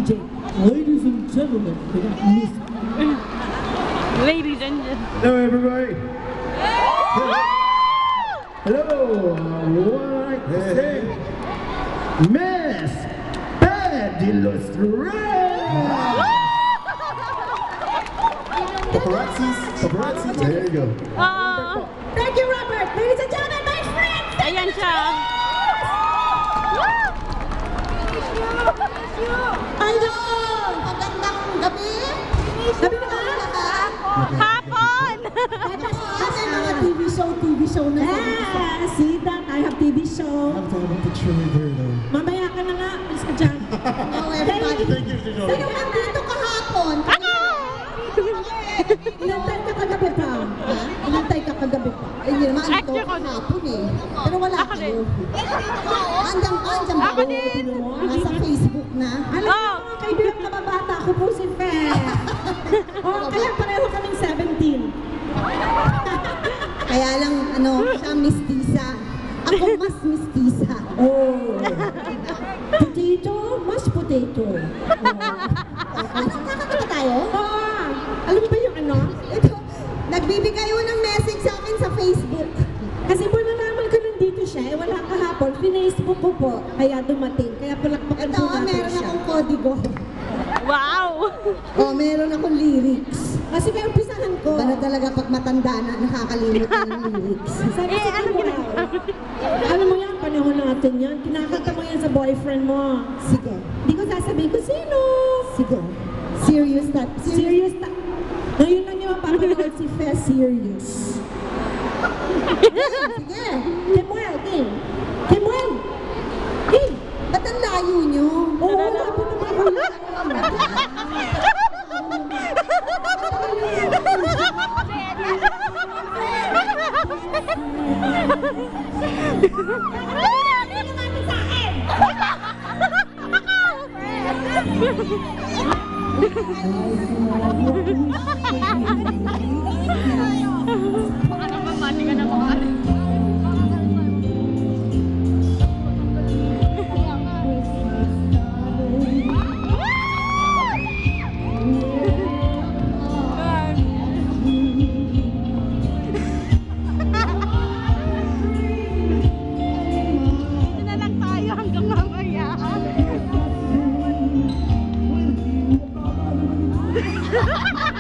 DJ. Ladies and gentlemen, we got Miss. Ladies and gentlemen. Hello, everybody. Hello. What I say, Miss Fabulous Red. Paparazzi. There you go. Thank you, Robert. Ladies and gentlemen, my friend. Ayan siya. Idol! Magandang gabi. Gabi na ba? Hapon! Kasi mga TV show na. See that? I have TV show. I have to have a picture with her, though. Mamaya ka na nga. Please ka dyan. Hello, everybody. Thank you, Mr. Sino nandito kahapon? Inantay ka kagabi pa. Inantay ka kagabi pa. Hindi naman ito Actually, ako- kahapon eh. Pero wala Ako kayo. din. Andyan ba? Ako din. Nasa Facebook na. Alam mo, kaibigan ka babata ako po si Fe. Kaya pareho kaming 17. Kaya lang, siya mistisa. Ako mas mistisa. Oh. Potato, mashed potato. Kakanta ba tayo? Alam mo ba yung ano? Ito, nagbibigay yun ng message sa akin sa Facebook. Kasi po nalaman ko nandito siya, wala kahapon, pinacebook ko po, kaya dumating. Kaya palakpakan Ito, po natin meron siya. akong kodigo. Wow! Meron akong lyrics. Kasi kaya umpisahan ko. Iba na talaga pag matanda na, nakakalimot na ng lyrics. Sabi sa alam mo, alam mo yan, panahon natin yan. Kinakanta mo yan sa boyfriend mo. Sige. Hindi ko sasabihin ko sino. Sige. Serious na. Serious na. Ngayon lang yung mapapanood si Fe serious. Sige. Kemuel, King. Kemuel. King. Ba't ang layo nyo? Oo, wala po naman ako. Baka naman mati ka na kumari. Dito na lang tayo hanggang mamaya. Ha ha ha!